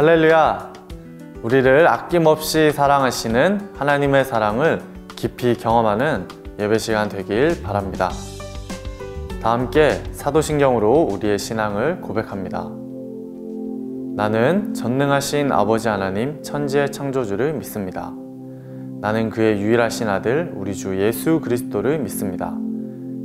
할렐루야! 우리를 아낌없이 사랑하시는 하나님의 사랑을 깊이 경험하는 예배시간 되길 바랍니다. 다 함께 사도신경으로 우리의 신앙을 고백합니다. 나는 전능하신 아버지 하나님 천지의 창조주를 믿습니다. 나는 그의 유일하신 아들 우리 주 예수 그리스도를 믿습니다.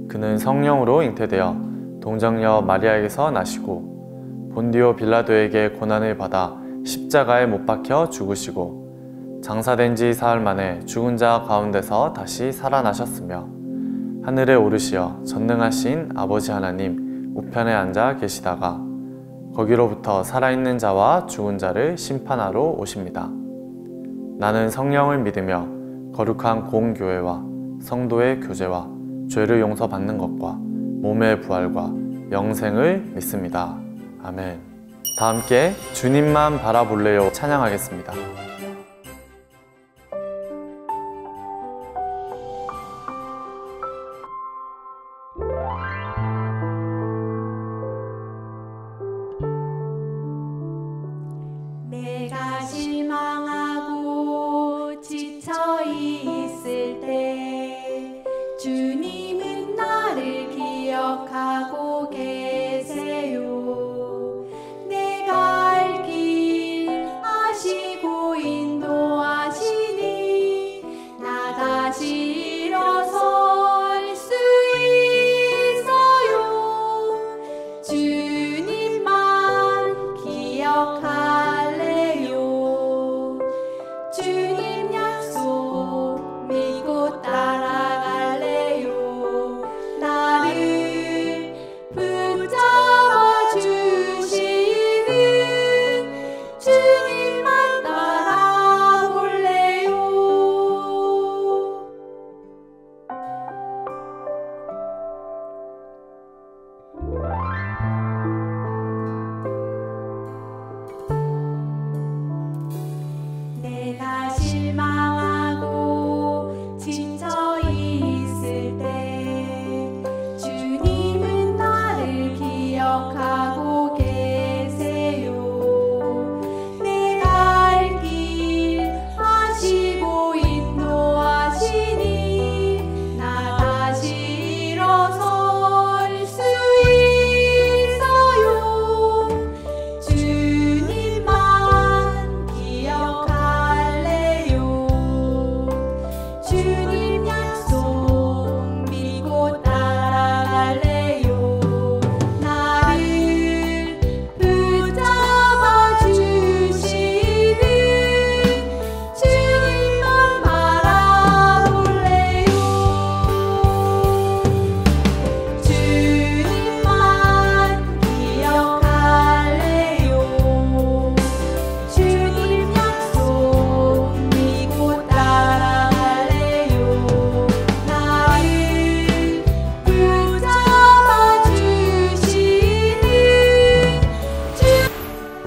그는 성령으로 잉태되어 동정녀 마리아에게서 나시고 본디오 빌라도에게 고난을 받아 십자가에 못 박혀 죽으시고 장사된 지 사흘 만에 죽은 자 가운데서 다시 살아나셨으며 하늘에 오르시어 전능하신 아버지 하나님 우편에 앉아 계시다가 거기로부터 살아있는 자와 죽은 자를 심판하러 오십니다. 나는 성령을 믿으며 거룩한 공교회와 성도의 교제와 죄를 용서받는 것과 몸의 부활과 영생을 믿습니다. 아멘. 다 함께 주님만 바라볼래요 찬양하겠습니다. 내가 실망하고 지쳐 있을 때 주님은 나를 기억하고 계세요. 갈 길 아시고 인도하시니 나 다시 일어설 수 있어요. 주님만 기억할래요. 주님 약속 믿고 따라갈래요. 나를 붙잡아 주님만 따라올래요. 내가 실망하고 지쳐 있을 때 주님은 나를 기억하고 계세요.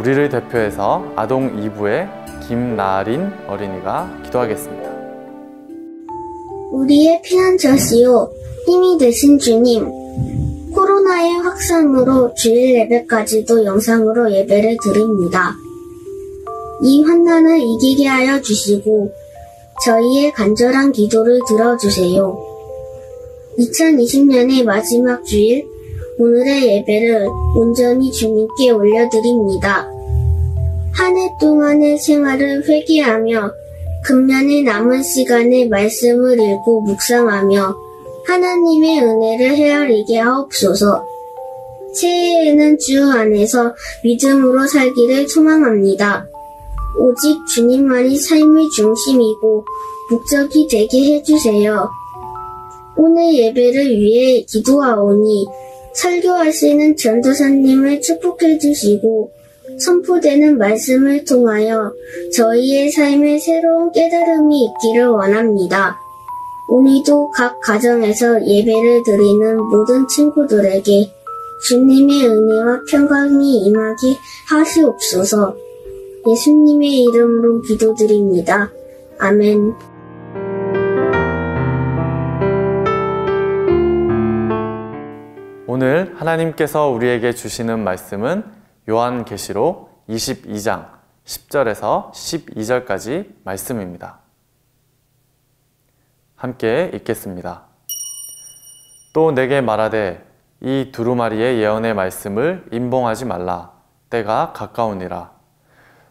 우리를 대표해서 아동 2부의 김나린 어린이가 기도하겠습니다. 우리의 피난처시요 힘이 되신 주님, 코로나의 확산으로 주일 예배까지도 영상으로 예배를 드립니다. 이 환난을 이기게 하여 주시고 저희의 간절한 기도를 들어주세요. 2020년의 마지막 주일 오늘의 예배를 온전히 주님께 올려드립니다. 한 해 동안의 생활을 회개하며 금년의 남은 시간에 말씀을 읽고 묵상하며 하나님의 은혜를 헤아리게 하옵소서. 새해에는 주 안에서 믿음으로 살기를 소망합니다. 오직 주님만이 삶의 중심이고 목적이 되게 해주세요. 오늘 예배를 위해 기도하오니 설교하시는 전도사님을 축복해주시고 선포되는 말씀을 통하여 저희의 삶에 새로운 깨달음이 있기를 원합니다. 오늘도 각 가정에서 예배를 드리는 모든 친구들에게 주님의 은혜와 평강이 임하게 하시옵소서. 예수님의 이름으로 기도드립니다. 아멘. 오늘 하나님께서 우리에게 주시는 말씀은 요한계시록 22장 10절에서 12절까지 말씀입니다. 함께 읽겠습니다. 또 내게 말하되 이 두루마리의 예언의 말씀을 임봉하지 말라. 때가 가까우니라.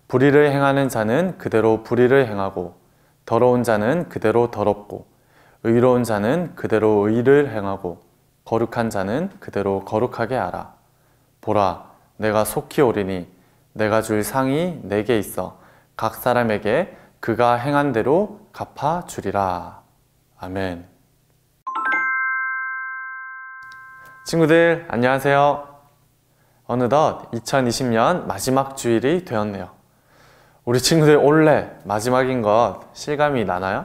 불의를 행하는 자는 그대로 불의를 행하고 더러운 자는 그대로 더럽고 의로운 자는 그대로 의를 행하고 거룩한 자는 그대로 거룩하게 하라. 보라, 내가 속히 오리니 내가 줄 상이 내게 있어 각 사람에게 그가 행한 대로 갚아주리라. 아멘. 친구들 안녕하세요. 어느덧 2020년 마지막 주일이 되었네요. 우리 친구들 올해 마지막인 것 실감이 나나요?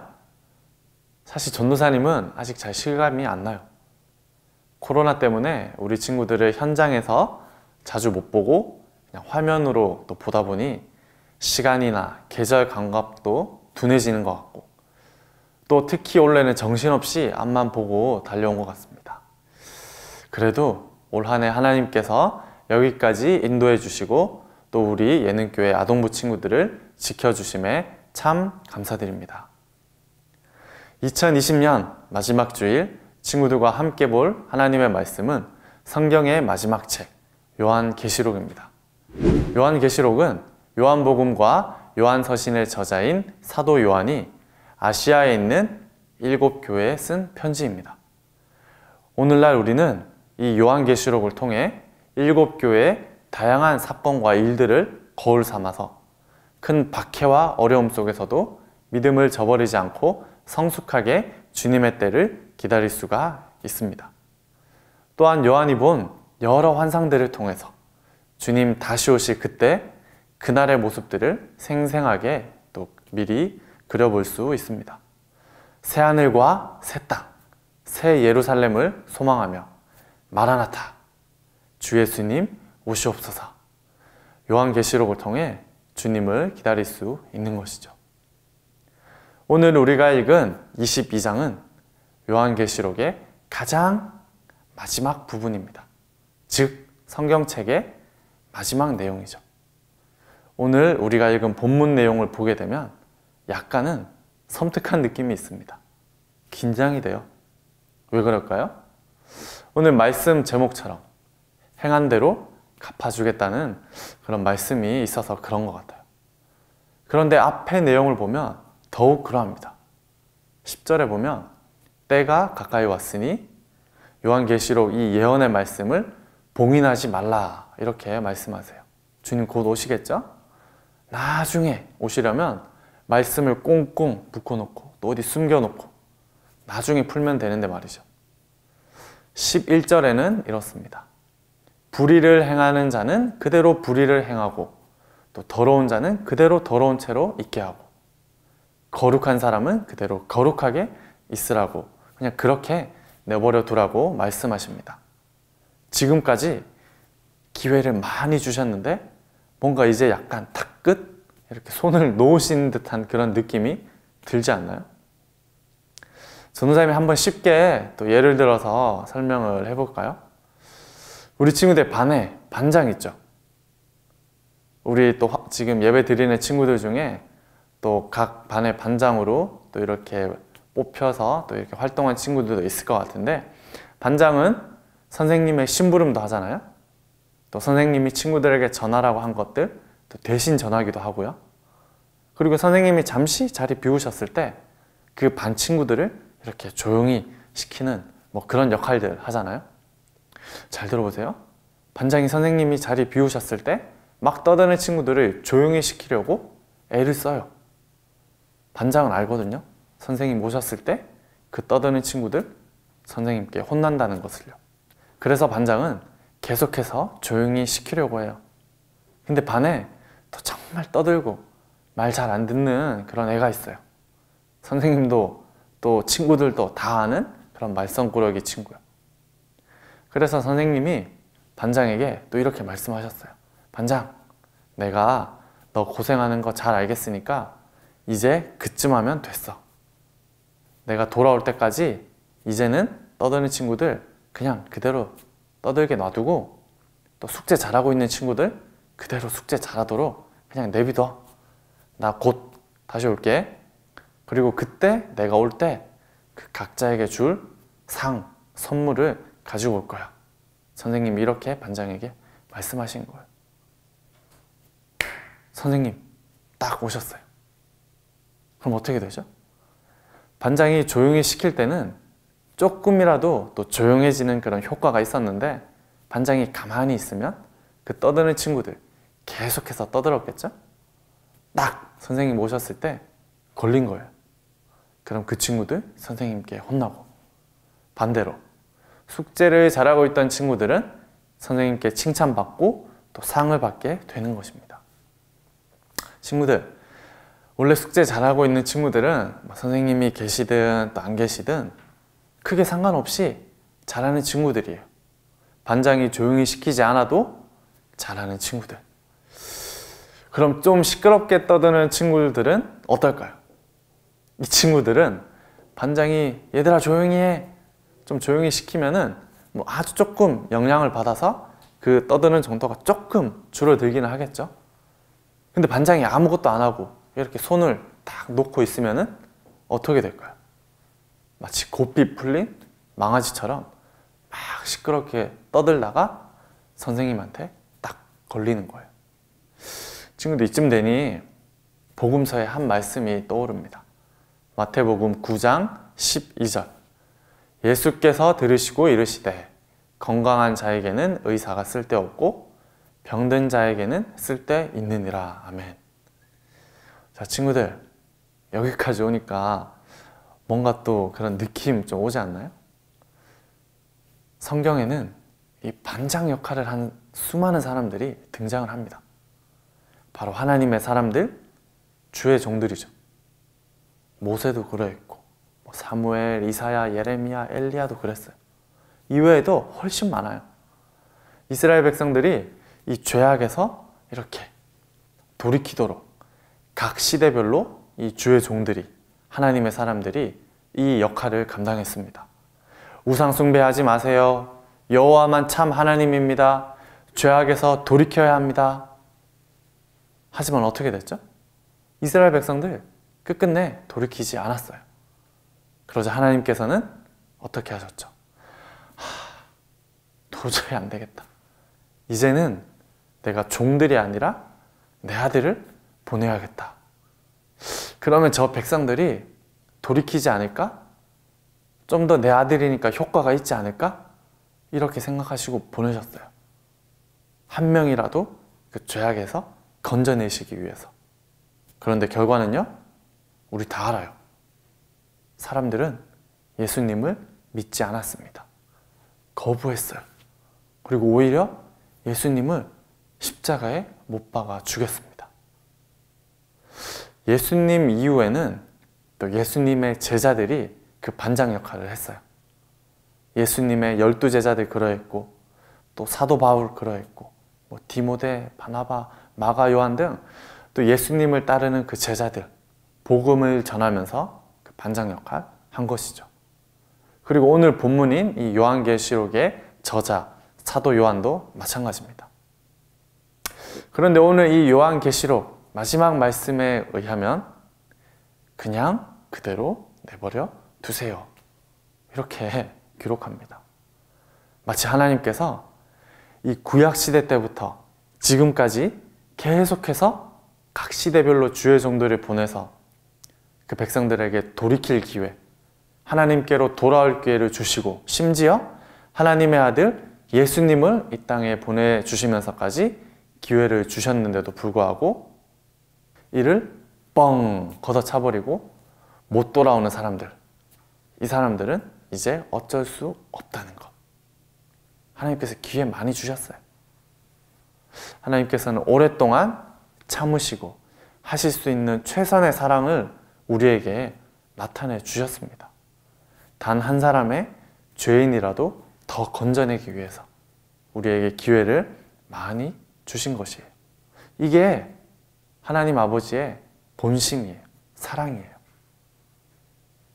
사실 전도사님은 아직 잘 실감이 안 나요. 코로나 때문에 우리 친구들을 현장에서 자주 못 보고 그냥 화면으로 또 보다 보니 시간이나 계절 감각도 둔해지는 것 같고 또 특히 올해는 정신없이 앞만 보고 달려온 것 같습니다. 그래도 올 한 해 하나님께서 여기까지 인도해 주시고 또 우리 예능교회 아동부 친구들을 지켜주심에 참 감사드립니다. 2020년 마지막 주일 친구들과 함께 볼 하나님의 말씀은 성경의 마지막 책 요한계시록입니다. 요한계시록은 요한복음과 요한서신의 저자인 사도 요한이 아시아에 있는 7교회에 쓴 편지입니다. 오늘날 우리는 이 요한계시록을 통해 7교회의 다양한 사건과 일들을 거울 삼아서 큰 박해와 어려움 속에서도 믿음을 저버리지 않고 성숙하게 주님의 때를 기다릴 수가 있습니다. 또한 요한이 본 여러 환상들을 통해서 주님 다시 오실 그때 그날의 모습들을 생생하게 또 미리 그려볼 수 있습니다. 새하늘과 새 땅, 새 예루살렘을 소망하며 마라나타, 주 예수님 오시옵소서. 요한계시록을 통해 주님을 기다릴 수 있는 것이죠. 오늘 우리가 읽은 22장은 요한계시록의 가장 마지막 부분입니다. 즉 성경책의 마지막 내용이죠. 오늘 우리가 읽은 본문 내용을 보게 되면 약간은 섬뜩한 느낌이 있습니다. 긴장이 돼요. 왜 그럴까요? 오늘 말씀 제목처럼 행한 대로 갚아주겠다는 그런 말씀이 있어서 그런 것 같아요. 그런데 앞의 내용을 보면 더욱 그러합니다. 10절에 보면 때가 가까이 왔으니 요한계시록 이 예언의 말씀을 봉인하지 말라 이렇게 말씀하세요. 주님 곧 오시겠죠? 나중에 오시려면 말씀을 꽁꽁 묶어놓고 또 어디 숨겨놓고 나중에 풀면 되는데 말이죠. 11절에는 이렇습니다. 불의를 행하는 자는 그대로 불의를 행하고 또 더러운 자는 그대로 더러운 채로 있게 하고 거룩한 사람은 그대로 거룩하게 있으라고 그냥 그렇게 내버려 두라고 말씀하십니다. 지금까지 기회를 많이 주셨는데 뭔가 이제 약간 탁 끝 이렇게 손을 놓으신 듯한 그런 느낌이 들지 않나요? 전도사님이 한번 쉽게 또 예를 들어서 설명을 해볼까요? 우리 친구들 반에 반장 있죠? 우리 또 지금 예배 드리는 친구들 중에 또 각 반의 반장으로 또 이렇게 뽑혀서 또 이렇게 활동한 친구들도 있을 것 같은데 반장은 선생님의 심부름도 하잖아요. 또 선생님이 친구들에게 전하라고 한 것들 또 대신 전하기도 하고요. 그리고 선생님이 잠시 자리 비우셨을 때 그 반 친구들을 이렇게 조용히 시키는 뭐 그런 역할들 하잖아요. 잘 들어보세요. 반장이 선생님이 자리 비우셨을 때 막 떠드는 친구들을 조용히 시키려고 애를 써요. 반장은 알거든요. 선생님 오셨을 때 그 떠드는 친구들 선생님께 혼난다는 것을요. 그래서 반장은 계속해서 조용히 시키려고 해요. 근데 반에 또 정말 떠들고 말 잘 안 듣는 그런 애가 있어요. 선생님도 또 친구들도 다 아는 그런 말썽꾸러기 친구요. 그래서 선생님이 반장에게 또 이렇게 말씀하셨어요. 반장, 내가 너 고생하는 거 잘 알겠으니까 이제 그쯤 하면 됐어. 내가 돌아올 때까지 이제는 떠드는 친구들 그냥 그대로 떠들게 놔두고 또 숙제 잘하고 있는 친구들 그대로 숙제 잘하도록 그냥 내비둬. 나 곧 다시 올게. 그리고 그때 내가 올 때 그 각자에게 줄 상, 선물을 가지고 올 거야. 선생님이 이렇게 반장에게 말씀하신 거예요. 선생님 딱 오셨어요. 그럼 어떻게 되죠? 반장이 조용히 시킬 때는 조금이라도 또 조용해지는 그런 효과가 있었는데 반장이 가만히 있으면 그 떠드는 친구들 계속해서 떠들었겠죠? 딱 선생님 오셨을 때 걸린 거예요. 그럼 그 친구들 선생님께 혼나고, 반대로 숙제를 잘하고 있던 친구들은 선생님께 칭찬받고 또 상을 받게 되는 것입니다. 친구들, 원래 숙제 잘하고 있는 친구들은 선생님이 계시든 또 안 계시든 크게 상관없이 잘하는 친구들이에요. 반장이 조용히 시키지 않아도 잘하는 친구들. 그럼 좀 시끄럽게 떠드는 친구들은 어떨까요? 이 친구들은 반장이 얘들아 조용히 해, 좀 조용히 시키면은 뭐 아주 조금 영향을 받아서 그 떠드는 정도가 조금 줄어들기는 하겠죠. 근데 반장이 아무것도 안 하고 이렇게 손을 딱 놓고 있으면은 어떻게 될까요? 마치 고삐 풀린 망아지처럼 막 시끄럽게 떠들다가 선생님한테 딱 걸리는 거예요. 친구들, 이쯤 되니 복음서의 한 말씀이 떠오릅니다. 마태복음 9장 12절. 예수께서 들으시고 이르시되 건강한 자에게는 의사가 쓸데없고 병든 자에게는 쓸데있느니라. 아멘. 자, 친구들, 여기까지 오니까 뭔가 또 그런 느낌 좀 오지 않나요? 성경에는 이 반장 역할을 한 수많은 사람들이 등장을 합니다. 바로 하나님의 사람들, 주의 종들이죠. 모세도 그러했고 사무엘, 이사야, 예레미야, 엘리야도 그랬어요. 이외에도 훨씬 많아요. 이스라엘 백성들이 이 죄악에서 이렇게 돌이키도록 각 시대별로 이 주의 종들이, 하나님의 사람들이 이 역할을 감당했습니다. 우상 숭배하지 마세요. 여호와만 참 하나님입니다. 죄악에서 돌이켜야 합니다. 하지만 어떻게 됐죠? 이스라엘 백성들 끝끝내 돌이키지 않았어요. 그러자 하나님께서는 어떻게 하셨죠? 도저히 안 되겠다. 이제는 내가 종들이 아니라 내 아들을 보내야겠다. 그러면 저 백성들이 돌이키지 않을까? 좀 더 내 아들이니까 효과가 있지 않을까? 이렇게 생각하시고 보내셨어요. 한 명이라도 그 죄악에서 건져내시기 위해서. 그런데 결과는요? 우리 다 알아요. 사람들은 예수님을 믿지 않았습니다. 거부했어요. 그리고 오히려 예수님을 십자가에 못 박아 죽였습니다. 예수님 이후에는 또 예수님의 제자들이 그 반장 역할을 했어요. 예수님의 12제자들 그러했고, 또 사도 바울 그러했고, 뭐 디모데, 바나바, 마가, 요한 등 또 예수님을 따르는 그 제자들, 복음을 전하면서 그 반장 역할 한 것이죠. 그리고 오늘 본문인 이 요한계시록의 저자 사도 요한도 마찬가지입니다. 그런데 오늘 이 요한계시록 마지막 말씀에 의하면 그냥 그대로 내버려 두세요. 이렇게 기록합니다. 마치 하나님께서 이 구약시대 때부터 지금까지 계속해서 각 시대별로 주의 종들을 보내서 그 백성들에게 돌이킬 기회, 하나님께로 돌아올 기회를 주시고, 심지어 하나님의 아들 예수님을 이 땅에 보내주시면서까지 기회를 주셨는데도 불구하고 이를 뻥 걷어차버리고 못 돌아오는 사람들, 이 사람들은 이제 어쩔 수 없다는 것. 하나님께서 기회 많이 주셨어요. 하나님께서는 오랫동안 참으시고 하실 수 있는 최선의 사랑을 우리에게 나타내 주셨습니다. 단 한 사람의 죄인이라도 더 건져내기 위해서 우리에게 기회를 많이 주신 것이에요. 이게 하나님 아버지의 본심이에요. 사랑이에요.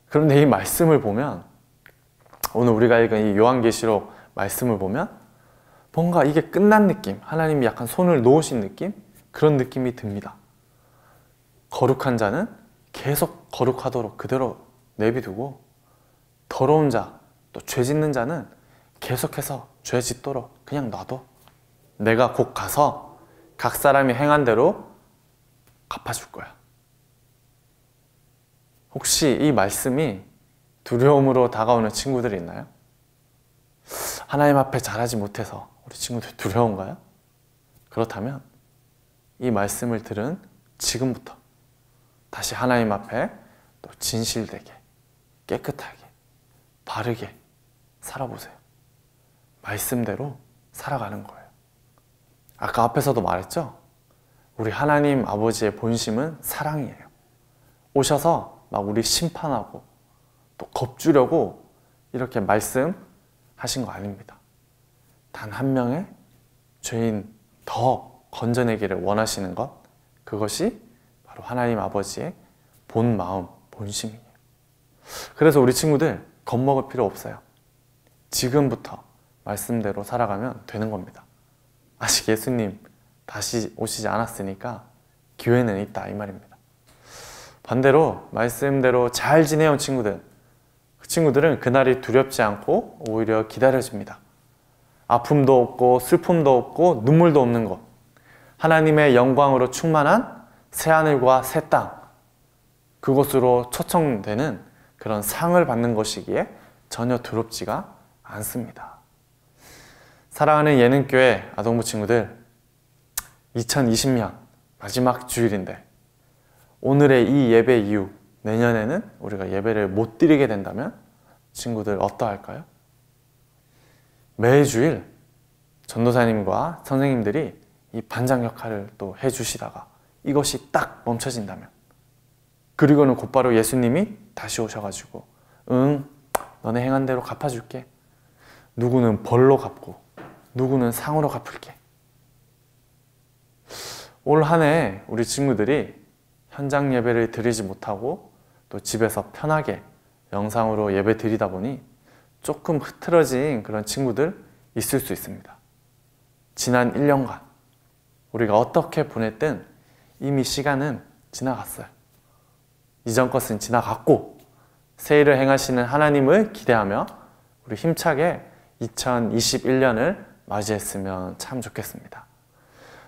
그런데 이 말씀을 보면, 오늘 우리가 읽은 이 요한계시록 말씀을 보면 뭔가 이게 끝난 느낌, 하나님이 약간 손을 놓으신 느낌? 그런 느낌이 듭니다. 거룩한 자는 계속 거룩하도록 그대로 내비두고, 더러운 자, 또 죄 짓는 자는 계속해서 죄 짓도록 그냥 놔둬. 내가 곧 가서 각 사람이 행한 대로 갚아줄 거야. 혹시 이 말씀이 두려움으로 다가오는 친구들이 있나요? 하나님 앞에 잘하지 못해서 우리 친구들 두려운가요? 그렇다면 이 말씀을 들은 지금부터 다시 하나님 앞에 또 진실되게, 깨끗하게, 바르게 살아보세요. 말씀대로 살아가는 거예요. 아까 앞에서도 말했죠? 우리 하나님 아버지의 본심은 사랑이에요. 오셔서 막 우리 심판하고 또 겁주려고 이렇게 말씀하신 거 아닙니다. 단 한 명의 죄인 더 건져내기를 원하시는 것, 그것이 바로 하나님 아버지의 본 마음, 본심이에요. 그래서 우리 친구들 겁먹을 필요 없어요. 지금부터 말씀대로 살아가면 되는 겁니다. 아직 예수님 다시 오시지 않았으니까 기회는 있다, 이 말입니다. 반대로 말씀대로 잘 지내온 친구들, 그 친구들은 그날이 두렵지 않고 오히려 기다려집니다. 아픔도 없고 슬픔도 없고 눈물도 없는 곳, 하나님의 영광으로 충만한 새하늘과 새 땅, 그곳으로 초청되는 그런 상을 받는 것이기에 전혀 두렵지가 않습니다. 사랑하는 예능교회 아동부 친구들, 2020년 마지막 주일인데 오늘의 이 예배 이후 내년에는 우리가 예배를 못 드리게 된다면 친구들 어떠할까요? 매주일 전도사님과 선생님들이 이 반장 역할을 또 해주시다가 이것이 딱 멈춰진다면, 그리고는 곧바로 예수님이 다시 오셔가지고 응, 너네 행한 대로 갚아줄게. 누구는 벌로 갚고 누구는 상으로 갚을게. 올 한 해 우리 친구들이 현장 예배를 드리지 못하고 또 집에서 편하게 영상으로 예배 드리다 보니 조금 흐트러진 그런 친구들 있을 수 있습니다. 지난 1년간 우리가 어떻게 보냈든 이미 시간은 지나갔어요. 이전 것은 지나갔고 새 일을 행하시는 하나님을 기대하며 우리 힘차게 2021년을 맞이했으면 참 좋겠습니다.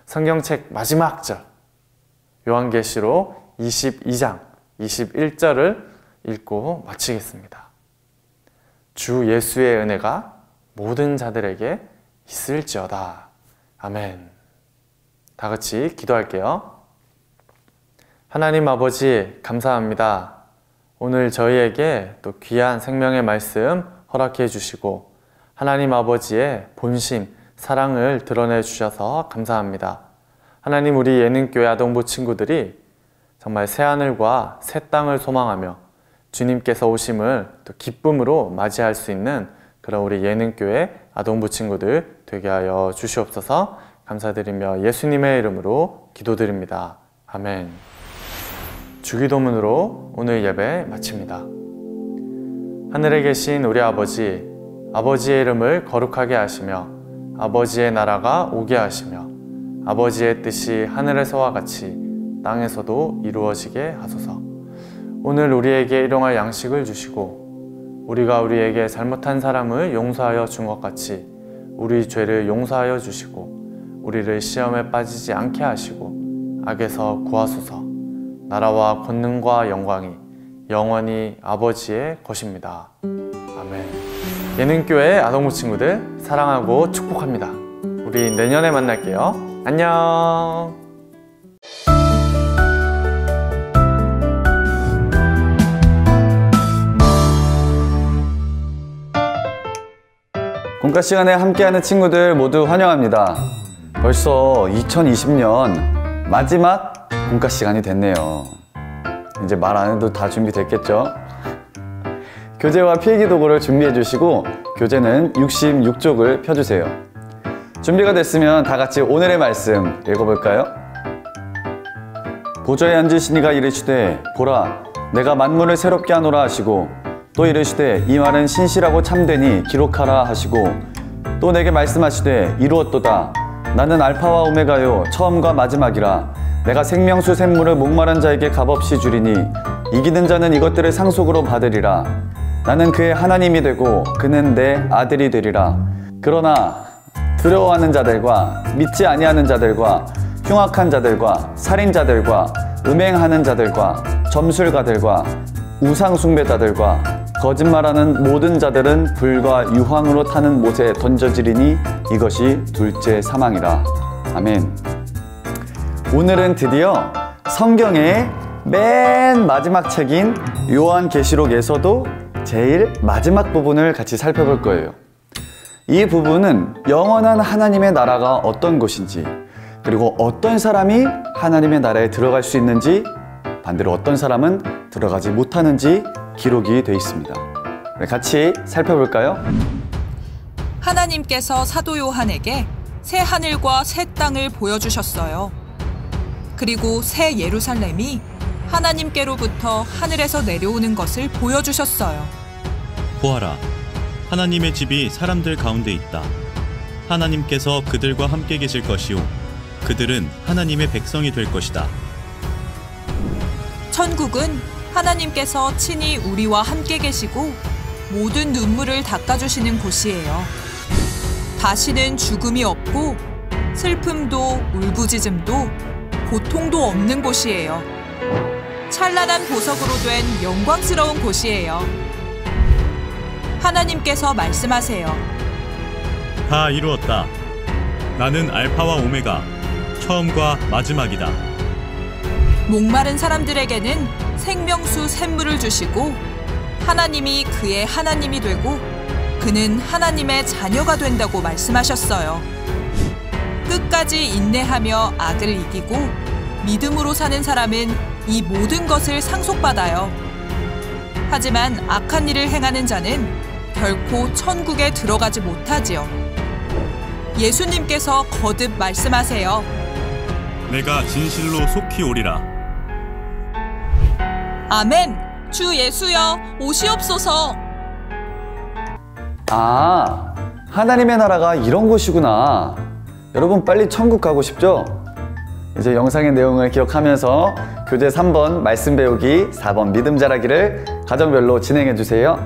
성경책 마지막 절 요한계시록 22장 21절을 읽고 마치겠습니다. 주 예수의 은혜가 모든 자들에게 있을지어다. 아멘. 다 같이 기도할게요. 하나님 아버지 감사합니다. 오늘 저희에게 또 귀한 생명의 말씀 허락해 주시고 하나님 아버지의 본심, 사랑을 드러내 주셔서 감사합니다. 하나님, 우리 예능교회 아동부 친구들이 정말 새하늘과 새 땅을 소망하며 주님께서 오심을 또 기쁨으로 맞이할 수 있는 그런 우리 예능교회 아동부 친구들 되게 하여 주시옵소서. 감사드리며 예수님의 이름으로 기도드립니다. 아멘. 주기도문으로 오늘 예배 마칩니다. 하늘에 계신 우리 아버지, 아버지의 이름을 거룩하게 하시며 아버지의 나라가 오게 하시며 아버지의 뜻이 하늘에서와 같이 땅에서도 이루어지게 하소서. 오늘 우리에게 일용할 양식을 주시고 우리가 우리에게 잘못한 사람을 용서하여 준 것 같이 우리 죄를 용서하여 주시고 우리를 시험에 빠지지 않게 하시고 악에서 구하소서. 나라와 권능과 영광이 영원히 아버지의 것입니다. 아멘. 예능교회 아동부 친구들 사랑하고 축복합니다. 우리 내년에 만날게요. 안녕. 공과 시간에 함께하는 친구들 모두 환영합니다. 벌써 2020년 마지막 공과 시간이 됐네요. 이제 말 안 해도 다 준비됐겠죠? 교재와 필기도구를 준비해 주시고 교재는 66쪽을 펴주세요. 준비가 됐으면 다 같이 오늘의 말씀 읽어볼까요? 보좌에 앉으신 이가 이르시되 보라 내가 만물을 새롭게 하노라 하시고 또 이르시되 이 말은 신실하고 참되니 기록하라 하시고 또 내게 말씀하시되 이루었도다. 나는 알파와 오메가요 처음과 마지막이라. 내가 생명수 샘물을 목마른 자에게 값없이 주리니 이기는 자는 이것들을 상속으로 받으리라. 나는 그의 하나님이 되고 그는 내 아들이 되리라. 그러나 두려워하는 자들과 믿지 아니하는 자들과 흉악한 자들과 살인자들과 음행하는 자들과 점술가들과 우상숭배자들과 거짓말하는 모든 자들은 불과 유황으로 타는 못에 던져지리니 이것이 둘째 사망이라. 아멘. 오늘은 드디어 성경의 맨 마지막 책인 요한계시록에서도 제일 마지막 부분을 같이 살펴볼 거예요. 이 부분은 영원한 하나님의 나라가 어떤 곳인지, 그리고 어떤 사람이 하나님의 나라에 들어갈 수 있는지, 반대로 어떤 사람은 들어가지 못하는지 기록이 되어 있습니다. 같이 살펴볼까요? 하나님께서 사도 요한에게 새 하늘과 새 땅을 보여주셨어요. 그리고 새 예루살렘이 하나님께로부터 하늘에서 내려오는 것을 보여주셨어요. 보아라, 하나님의 집이 사람들 가운데 있다. 하나님께서 그들과 함께 계실 것이요, 그들은 하나님의 백성이 될 것이다. 천국은 하나님께서 친히 우리와 함께 계시고 모든 눈물을 닦아주시는 곳이에요. 다시는 죽음이 없고 슬픔도 울부짖음도 고통도 없는 곳이에요. 찬란한 보석으로 된 영광스러운 곳이에요. 하나님께서 말씀하세요. 다 이루었다. 나는 알파와 오메가, 처음과 마지막이다. 목마른 사람들에게는 생명수 샘물을 주시고 하나님이 그의 하나님이 되고 그는 하나님의 자녀가 된다고 말씀하셨어요. 끝까지 인내하며 악을 이기고 믿음으로 사는 사람은 이 모든 것을 상속받아요. 하지만 악한 일을 행하는 자는 결코 천국에 들어가지 못하지요. 예수님께서 거듭 말씀하세요. 내가 진실로 속히 오리라. 아멘! 주 예수여, 오시옵소서! 아, 하나님의 나라가 이런 곳이구나. 여러분 빨리 천국 가고 싶죠? 이제 영상의 내용을 기억하면서 교재 3번 말씀 배우기, 4번 믿음 자라기를 가정별로 진행해 주세요.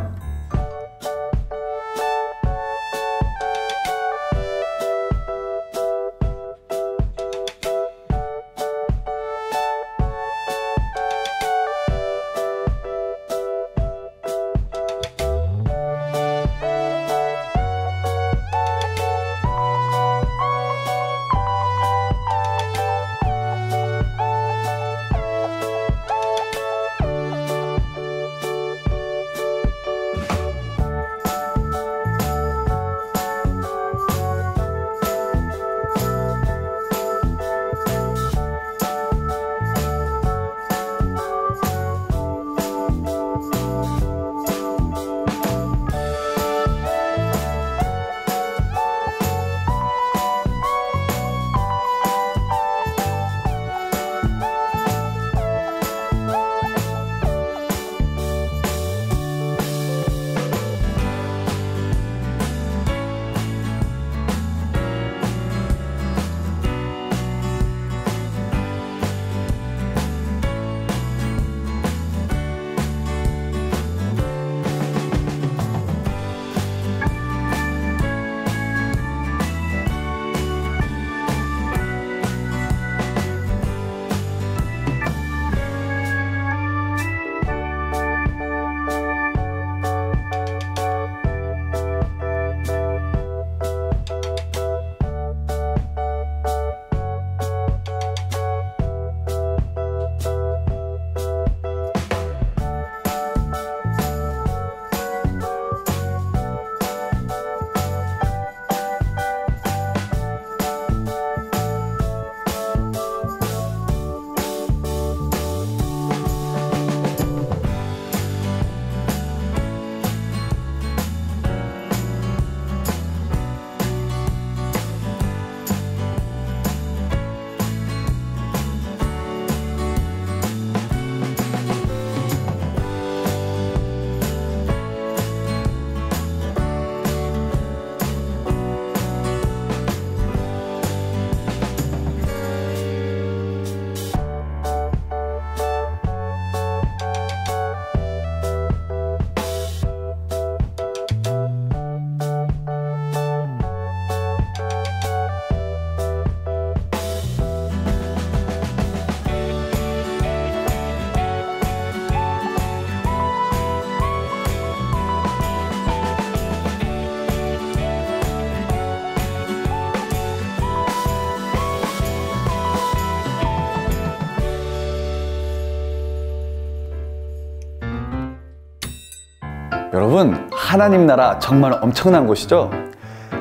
여러분, 하나님 나라 정말 엄청난 곳이죠?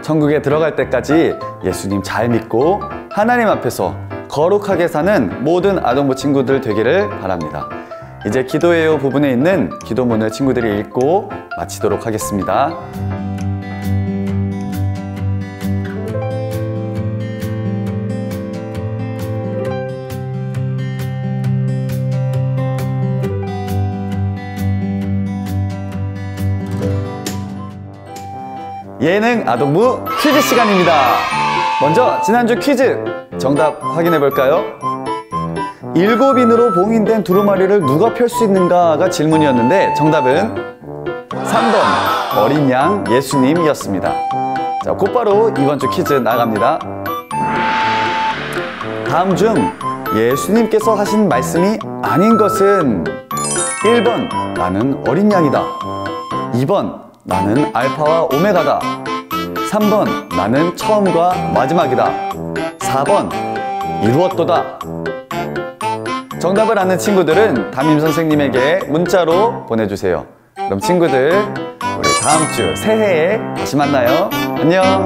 천국에 들어갈 때까지 예수님 잘 믿고 하나님 앞에서 거룩하게 사는 모든 아동부 친구들 되기를 바랍니다. 이제 기도해요 부분에 있는 기도문을 친구들이 읽고 마치도록 하겠습니다. 예능 아동부 퀴즈 시간입니다. 먼저 지난주 퀴즈 정답 확인해 볼까요? 7인으로 봉인된 두루마리를 누가 펼 수 있는가가 질문이었는데 정답은 3번 어린 양 예수님이었습니다. 자, 곧바로 이번 주 퀴즈 나갑니다. 다음 중 예수님께서 하신 말씀이 아닌 것은 1번 나는 어린 양이다, 2번 나는 알파와 오메가다, 3번 나는 처음과 마지막이다, 4번 이루었도다. 정답을 아는 친구들은 담임 선생님에게 문자로 보내주세요. 그럼 친구들, 우리 다음 주 새해에 다시 만나요. 안녕.